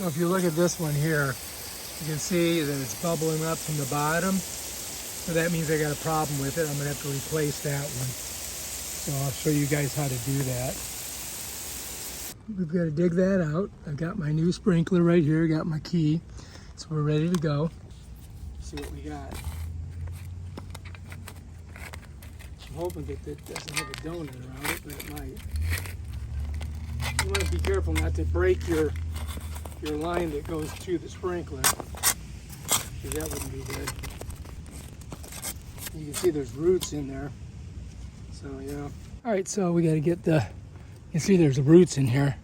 So if you look at this one here, you can see that it's bubbling up from the bottom. So that means I got a problem with it. I'm gonna have to replace that one. So I'll show you guys how to do that. We've got to dig that out. I've got my new sprinkler right here, got my key. So we're ready to go. Let's see what we got. I'm hoping that it doesn't have a donut around it, but it might. You want to be careful not to break your line that goes to the sprinkler, because that wouldn't be good. You can see there's roots in there. So yeah. All right, so we got to get the, you can see there's roots in here.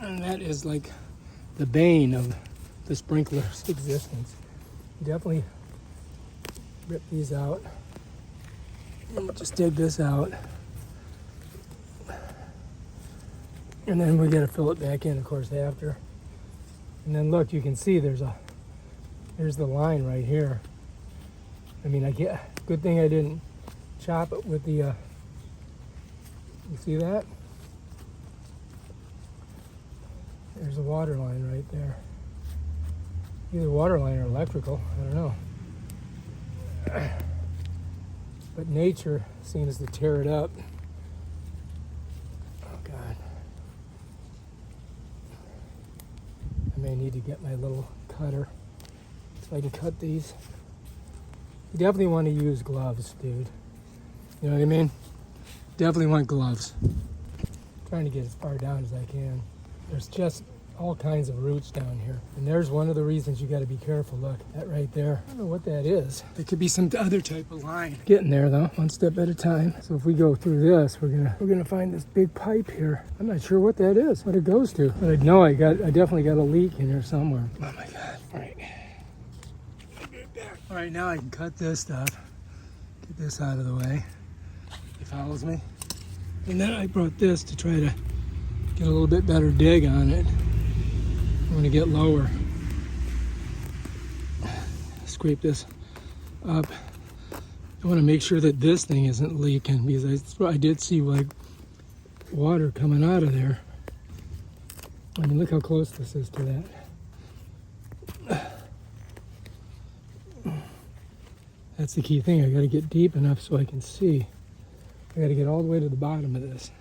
And that is like the bane of the sprinkler's existence. Definitely rip these out. And just dig this out. And then we got to fill it back in, of course, after. And then look, you can see there's the line right here. I mean, good thing I didn't chop it with the, you see that? There's a water line right there. Either water line or electrical, I don't know. But nature seems to tear it up. Oh God. I may need to get my little cutter so I can cut these. You definitely want to use gloves, dude. You know what I mean? Definitely want gloves. I'm trying to get as far down as I can. There's just all kinds of roots down here. And there's one of the reasons you got to be careful. Look, that right there. I don't know what that is. It could be some other type of line. Getting there though, one step at a time. So if we go through this, we're gonna find this big pipe here. I'm not sure what that is, what it goes to. But I know I definitely got a leak in here somewhere. Oh my God. All right. All right, now I can cut this stuff. Get this out of the way. He follows me. And then I brought this to try to get a little bit better dig on it. I'm gonna get lower. Scrape this up. I wanna make sure that this thing isn't leaking, because I did see like water coming out of there. I mean, look how close this is to that. That's the key thing. I gotta get deep enough so I can see. I gotta get all the way to the bottom of this,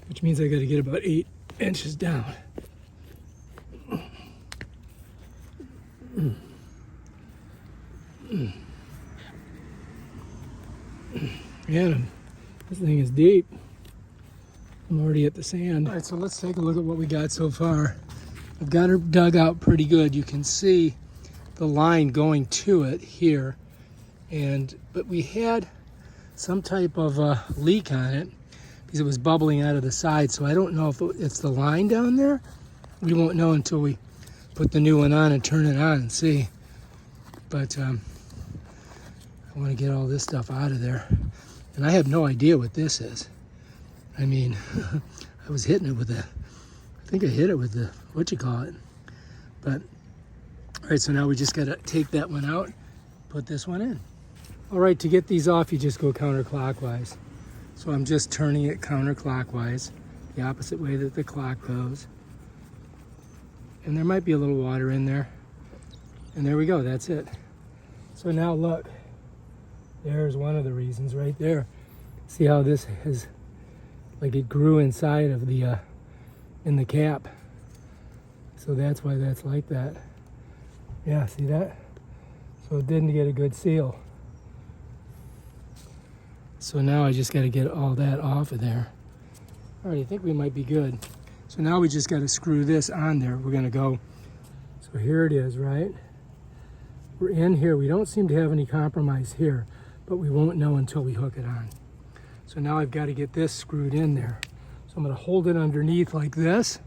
which means I gotta get about 8 inches down. Man, this thing is deep. I'm already at the sand. All right, so let's take a look at what we got so far. I've got her dug out pretty good. You can see the line going to it here. But we had some type of leak on it because it was bubbling out of the side. So I don't know if it's the line down there. We won't know until we put the new one on and turn it on and see. But I want to get all this stuff out of there. And I have no idea what this is. I mean, I was hitting it with I think I hit it with the, But, all right, so now we just got to take that one out, put this one in. All right, to get these off, you just go counterclockwise. So I'm just turning it counterclockwise, the opposite way that the clock goes. And there might be a little water in there. And there we go, that's it. So now look, there's one of the reasons right there. See how this has, like it grew inside of the, in the cap. So that's why that's like that. Yeah, see that? So it didn't get a good seal. So now I just got to get all that off of there. All right, I think we might be good. So now we just got to screw this on there. We're going to go, so here it is, right? We're in here. We don't seem to have any compromise here, but we won't know until we hook it on. So now I've got to get this screwed in there. So I'm going to hold it underneath like this,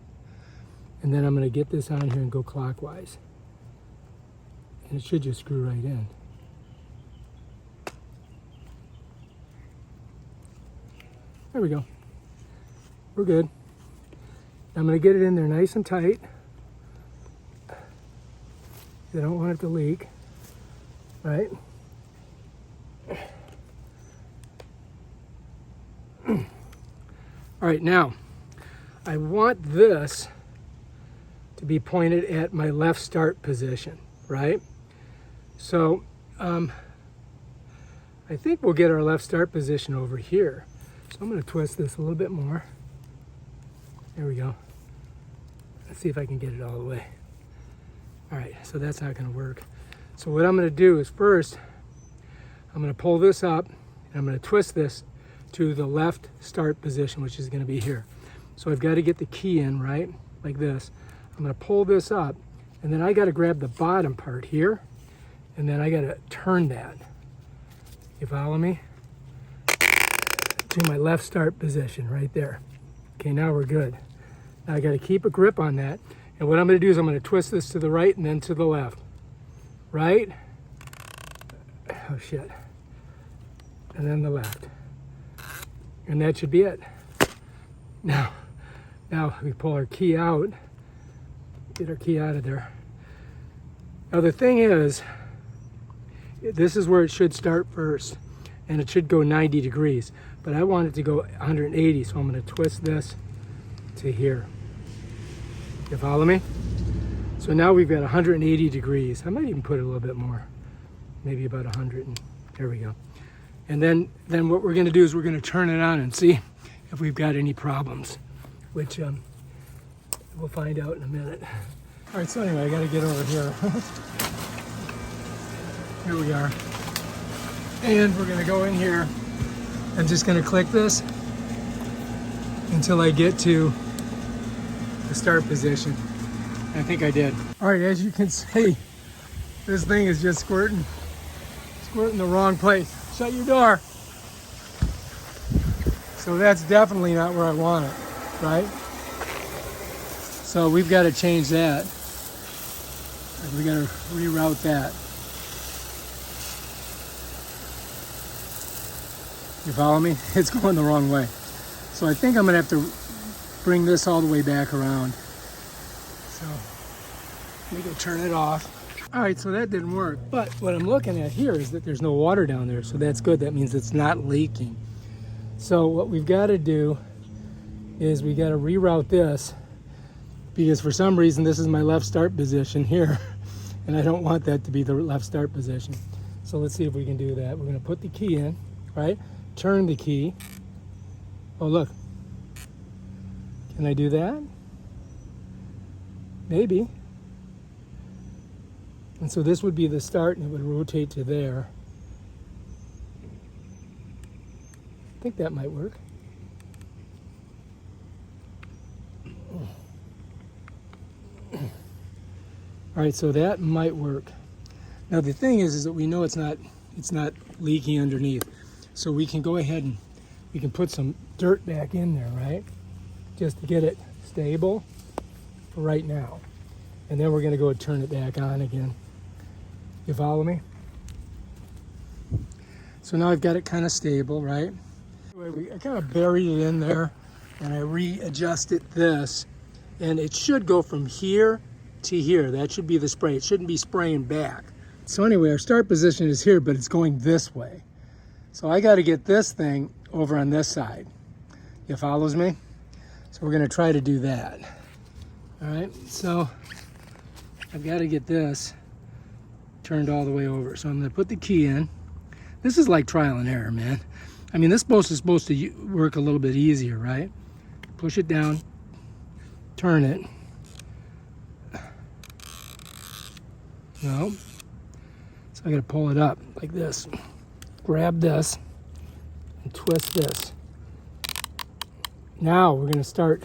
and then I'm going to get this on here and go clockwise. And it should just screw right in. There we go. We're good. I'm going to get it in there nice and tight. I don't want it to leak. Right? All right, now I want this to to be pointed at my left start position, right? So I think we'll get our left start position over here. So I'm going to twist this a little bit more. There we go. Let's see if I can get it all the way. All right, so that's not going to work. So what I'm going to do is first, I'm going to pull this up and I'm going to twist this to the left start position, which is going to be here. So I've got to get the key in, right? Like this. I'm going to pull this up and then I got to grab the bottom part here and then I got to turn that. You follow me? To my left start position right there. Okay, now we're good. Now I got to keep a grip on that. And what I'm going to do is I'm going to twist this to the right and then to the left. Right? Oh shit. And then the left. And that should be it. Now we pull our key out. Get our key out of there. Now the thing is, this is where it should start first. And it should go 90 degrees. But I want it to go 180, so I'm going to twist this to here. You follow me? So now we've got 180 degrees. I might even put it a little bit more. Maybe about 100. And there we go. And then what we're going to do is we're going to turn it on and see if we've got any problems, which we'll find out in a minute. All right, so anyway, I got to get over here. Here we are. And we're going to go in here. I'm just going to click this until I get to the start position. I think I did. All right, as you can see, this thing is just squirting the wrong place. Shut your door. So that's definitely not where I want it, right? So we've got to change that. We got to reroute that. You follow me? It's going the wrong way. So I think I'm going to have to bring this all the way back around. So let me go turn it off. All right, so that didn't work. But what I'm looking at here is that there's no water down there. So that's good. That means it's not leaking. So what we've got to do is we got to reroute this because for some reason this is my left start position here. And I don't want that to be the left start position. So let's see if we can do that. We're going to put the key in, right? Turn the key. Oh, look. Can I do that? Maybe. And so this would be the start and it would rotate to there. I think that might work. All right, so that might work. Now the thing is that we know it's not leaking underneath. So we can go ahead and we can put some dirt back in there, right? Just to get it stable for right now. And then we're going to go and turn it back on again. You follow me? So now I've got it kind of stable, right? I kind of buried it in there and I readjusted this. And it should go from here to here. That should be the spray. It shouldn't be spraying back. So anyway, our start position is here, but it's going this way. So I got to get this thing over on this side. You follows me? So we're going to try to do that. All right, so I've got to get this turned all the way over. So I'm going to put the key in. This is like trial and error, man. I mean, this is supposed to work a little bit easier, right? Push it down, turn it. No. So I got to pull it up like this. Grab this and twist this. Now we're going to start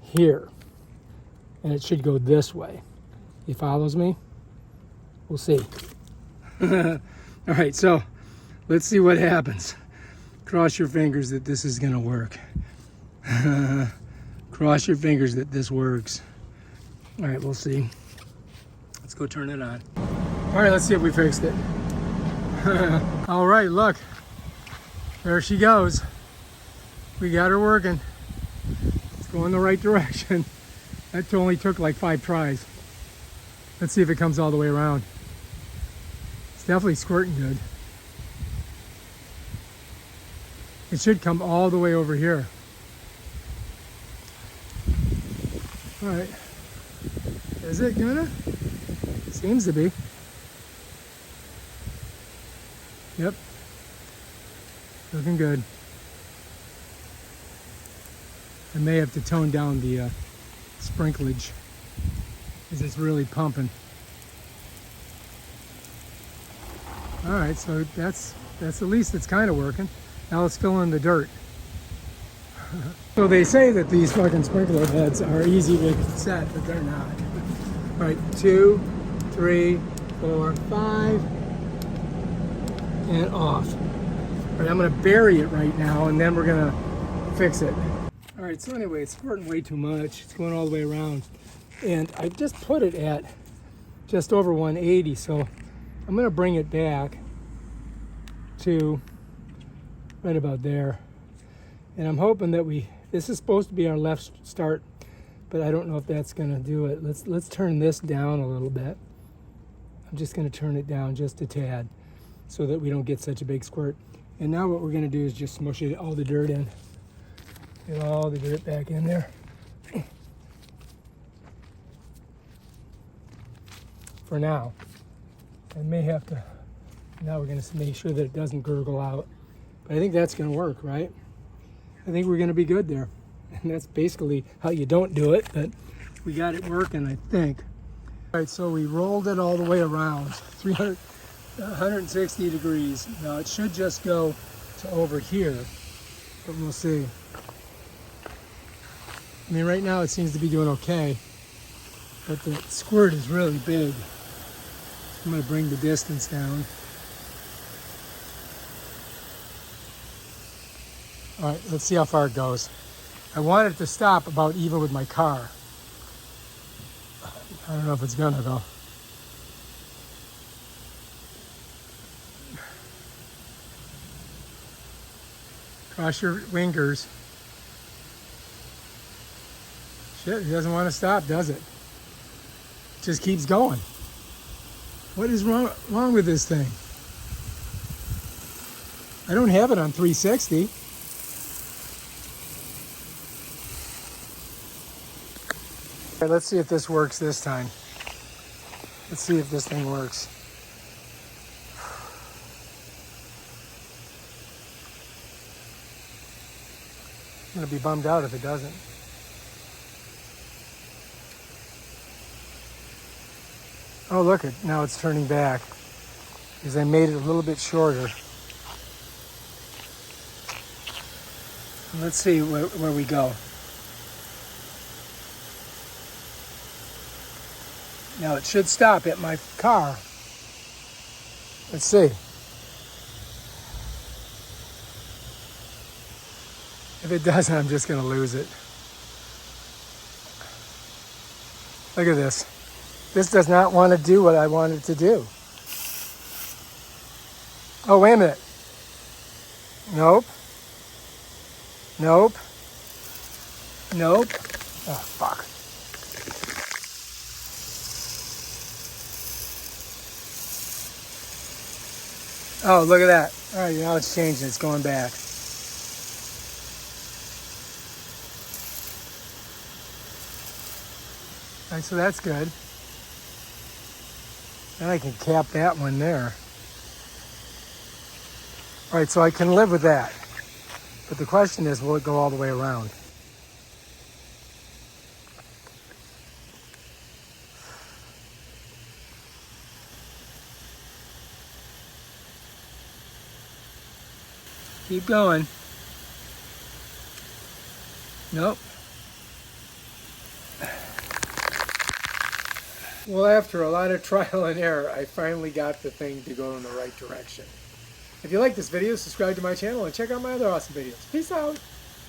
here and it should go this way. He follows me? We'll see. All right, so let's see what happens. Cross your fingers that this is going to work. Cross your fingers that this works. All right, we'll see. Let's go turn it on. All right, let's see if we fixed it. All right, look, there she goes. We got her working. It's going the right direction. That only took like 5 tries. Let's see if it comes all the way around. It's definitely squirting good. It should come all the way over here. All right, Is it gonna? Seems to be. Yep. Looking good. I may have to tone down the sprinklage because it's really pumping. All right, so that's at least it's kind of working. Now let's fill in the dirt. So they say that these fucking sprinkler heads are easy to set, but they're not. All right, 2, 3, 4, 5, and off. All right, I'm gonna bury it right now, and then we're gonna fix it. All right, so anyway, it's squirting way too much. It's going all the way around. And I just put it at just over 180, so I'm gonna bring it back to right about there. And I'm hoping that this is supposed to be our left start, but I don't know if that's gonna do it. Let's turn this down a little bit. I'm just gonna turn it down just a tad so that we don't get such a big squirt. And now what we're gonna do is just smush all the dirt in. Get all the dirt back in there. For now. I may have to, now we're gonna make sure that it doesn't gurgle out. But I think that's gonna work, right? I think we're gonna be good there. And that's basically how you don't do it, but we got it working, I think. All right, so we rolled it all the way around, 160 degrees. Now it should just go to over here, but we'll see. I mean, right now it seems to be doing okay, but the squirt is really big. I'm gonna bring the distance down. All right, let's see how far it goes. I want it to stop about even with my car. I don't know if it's gonna though. Cross your fingers. Shit, it doesn't want to stop, does it? It just keeps going. What is wrong with this thing? I don't have it on 360. All right, let's see if this works this time. Let's see if this thing works. I'm gonna be bummed out if it doesn't. Oh, look, now it's turning back because I made it a little bit shorter. Let's see where we go. Now it should stop at my car. Let's see. If it doesn't, I'm just gonna lose it. Look at this. This does not want to do what I want it to do. Oh, wait a minute. Nope. Nope. Nope. Oh, fuck. Oh, look at that. All right, now it's changing. It's going back. All right, so that's good. Then I can cap that one there. All right, so I can live with that. But the question is, will it go all the way around? Keep going. Nope. Well, after a lot of trial and error, I finally got the thing to go in the right direction. If you like this video, subscribe to my channel and check out my other awesome videos. Peace out.